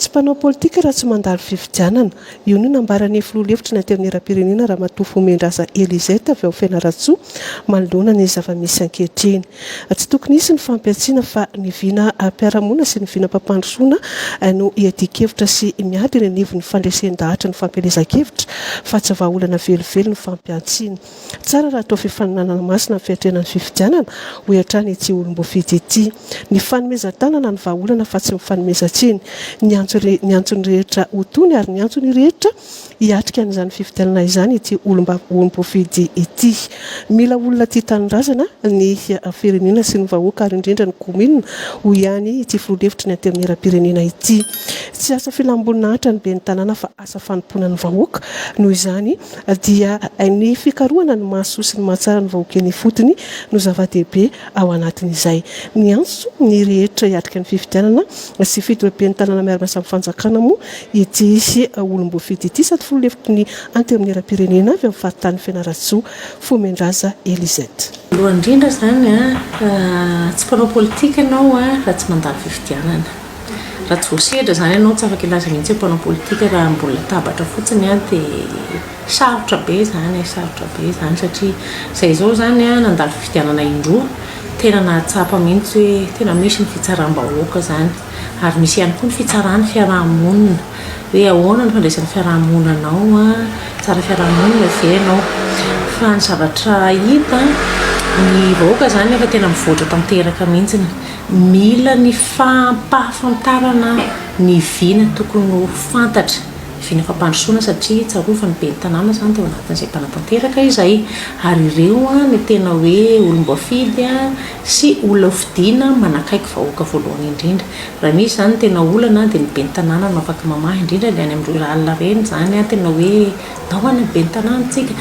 tsy mpanao politika raha tsy mandalo fifidianana. Io no nambarany filoha-hevitra ny teo amin'ny era-pirenena Ramatofo Mendraza Elizeta avy ao Fianaratsoa manoloana ny zava-misy ankehitriny. Tsy tokony hisy ny fampiatsiana fa ny viana mpiara-monina sy ny viana mpampandrosoana no hiadikevitra sy miady ny anivon'ny fandresen-dahatra ny fampielezan-kevitra fa tsy vahaolana velively ny fampiatsiana. Tsara raha atao fifaninanana masina ny fiatrenan'ny fifidianana ho hatrany ity olom-boafidy ity. Ny fanomezan-tanana ny vahaolana fa tsy mifanomezan-tsiny. Ny antsony rehetra ho tony ary ny antsony rehetra hiatrika an'izany fifidianana izany ity olom-boafidy ity. Mila olona tia tanindrazana ny firenena sy ny vahoaka ary indrindra ny komina ho ihany ity filoha-hevitra ny amin'ny era-pirenena ity. Tsy asa filamboninahitra ny ben'ny tanàna fa asa fanompoana ny vahoaka. Noho izany dia ny fikarohana ny mahasoa sy ny mahatsara ny vahoaka eny fotony no zava-dehibe ao anatin'izay. Ny antso ny rehetra hiatrika ny fifidianana sy fitoeben'ny tanàna miara-miasa amin'ny fanjakana moa ity olom-boafidy ity sady filoha-hevitra ny amin'ny era-pirenena avy amin'ny faritany Fianaratsoa Fomendraza Elizeta. Alohan'ny indrindra zany tsy mpanao politika ianao raha tsy mandalo fifidianana. Raha tsy voasedra zany ianao tsy afaka ilaza mihitsy hoe mpanao politika raha mbola tabatra fotsiny dia sarotra be zany satria izay izao zany nandalo fifidianana indroa tena nahatsapa mihitsy hoe tena misy ny fitsaram-bahoaka zany ary misy ihany koa ny fitsaran'ny fiarahamonina hoe ahoana ny fandraisan'ny fiarahamoninanao tsara fiarahamonina ve ianao fa ny zavatra hita ny vahoaka zany efa tena mivoatra tanteraka mihitsy mila ny fampahafantarana ny viana tokony ho fantatra viana fampandrosoana satria tsarovany ben'ny tanàna zany teo anatin'izay mpanatanteraka izay ary ireo ny tena hoe olom-boafidy sy olona fidiana manakaiky vahoaka voalohany indrindra. Raha misy zany tena olana dia ny ben'ny tanàna no afaka mamahy indrindra ny any amin'ireo lalina reny zany tena hoe nahoana ben'ny tanàna tsika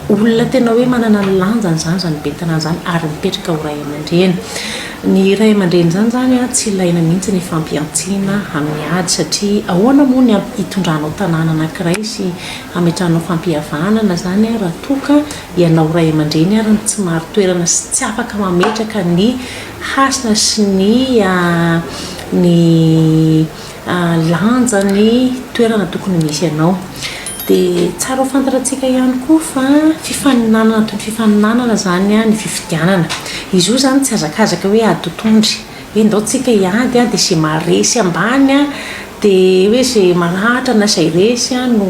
olona tena hoe manana ny lanjany zany ben'ny tanàna zany ary mipetraka ho ray aman-dreny. Ny ray aman-dreny zany tsy ilaina mihitsy ny fampiantsiana amin'ny ady satria ahoana moa ny hitondranao tanàna anankiray sy ametrahanao fampihavanana zany raha toka ianao ray aman-dreny ary tsy maro toerana sy tsy afaka mametraka ny hasina sy ny lanjany toerana tokony misy ianao. Dia tsara ho fantarantsika ihany koa fa fifaninanana zany ny fifidianana. Izy io zany tsy azakazaka hoe ady totondry hoe ndao tsika hiady dia izay maharesy ambany dia hoe izay marahatra na izay resy no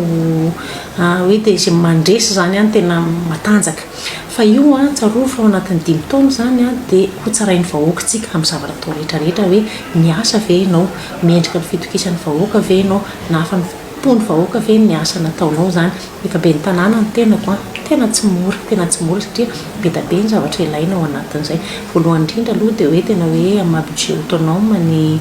hoe dia izay mandresy zany tena matanjaka. Fa io tsarofa ao anatin'ny 5 taona zany dia ho tsarain'ny vahoakantsika amin'ny zavatra atao rehetrarehetra hoe niasa ve ianao, miendrika ny fitokisan'ny vahoaka ve ianao na afa ny vahoaka ve ny asa nataonao zany. Efa ben'ny tanàna ny tenako tena tsy mora satria be da be ny zavatra ilaina ao anatin'izay. Voalohany indrindra aloha dia hoe tena hoe amin'ny budget autonome ny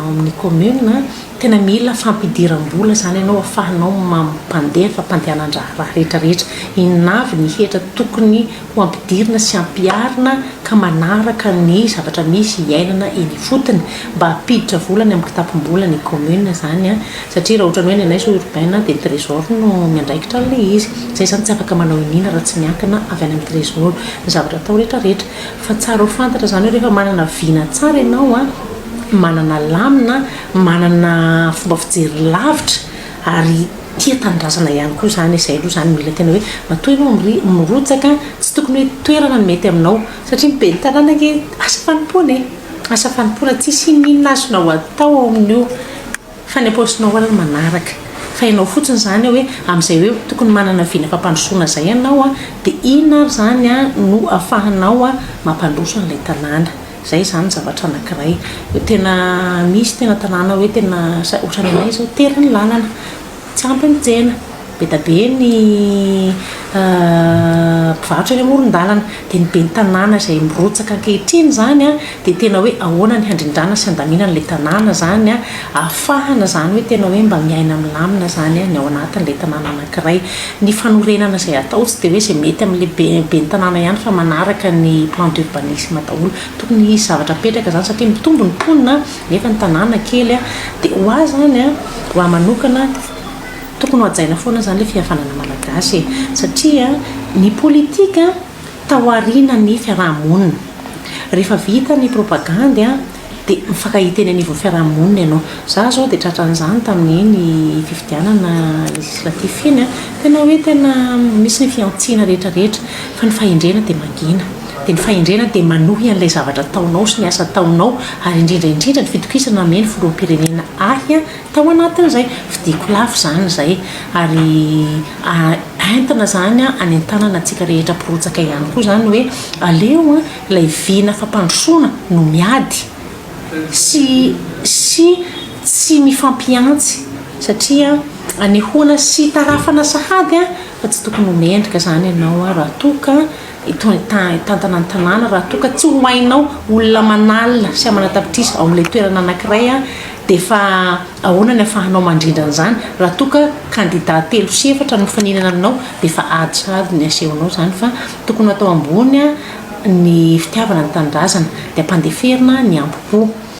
amin'ny commune tena mila fampidiram-bola zany ianao ahafahanao mampandeha fampandehanan-draha rehetrarehetra. Inavy ny hetra tokony ho ampidirina sy ampiarina ka manaraka ny zavatra misy iainana eny fotony mba hampiditra volany amin'ny kitapom-bola ny commune zany satria raha ohatra ny hoe ny anay zao urbain dia ny trésor no miandraikitra an'ilay izy. Izay zany tsy afaka manao inina raha tsy miankina avy any amin'ny trésor ny zavatra atao rehetrarehetra. Fa tsara ho fantatra zany hoe rehefa manana viana tsara ianao manana lamina, manana fomba fijery lavitra ary tia tanindrazana ihany koa zany izay aloha zany mila tena hoe matoa ianao mirotsaka tsy tokony hoe toerana ny mety aminao satria ben'ny tanàna ke asa fanompoana tsisy inona azonao atao ao amin'io fa ny ampaosinao ary manaraka. Fa ianao fotsiny zany hoe amin'izay hoe tokony manana viana fampandrosoana zay ianao dia inona zany no ahafahanao mampandroso an'ilay tanàna. Zay zany zavatra anankiray tena misy tena tanàna hoe tena ohatrany anay zao teriny lalana tsy ampy ny tsena be da be ny mpivarotra ny amoron-dalana dia ny ben'ny tanàna izay mirotsaka ankehitriny zany dia tena hoe ahoana ny handrindrana sy handaminana ilay tanàna zany ahafahana zany hoe tena hoe mba miaina milamina zany ny ao anatin'ilay tanàna anankiray. Ny fanorenana izay atao tsy dia hoe izay mety amin'ilay ben'ny tanàna ihany fa manaraka ny plan d'urbanisme daholo tokony hisy zavatra petraka zany satria mitombo ny mponina nefa ny tanàna kely dia ho azy zany ho ahy manokana tokony ho hajaina foana zany ilay fihavanana malagasy satria ny politika taoriana ny fiarahamonina. Rehefa vita ny propagande dia mifankahita eny anivon'ny fiarahamonina ianao. Za zao dia tratran'izany tamin'iny fifidianana législatif iny a, tena hoe tena misy ny fiantsiana rehetrarehetra fa ny fahendrena dia mangina, dia ny fahendrena dia manohy an'ilay zavatra taonao sy ny asa taonao, ary indrindraindrindra ny fitokisana ameny filoham-pirenena ahy a tao anatin'izay fidiko lafo zany izay, ary entina zany a any an-tanana antsika rehetra mpirotsaka ihany koa zany hoe aleo a ilay vina fampandrosoana no miady sy tsy mifampiantsy, satria anehoana sy tarafana sahady a fa tsy tokony ho mendrika zany ianao a raha toka tantana ny tanàna, raha toka tsy ho hainao olona manalina sy amanatapitrisa ao amin'ilay toerana anankiray a, dia fa ahoana ny ahafahanao mandrindra an'izany raha toka kandida 3 sy 4 no mifaninana aminao dia fa ady sady ny asehonao zany, fa tokony atao ambony a ny fitiavana ny tanindrazana dia ampandeferina ny ambopo.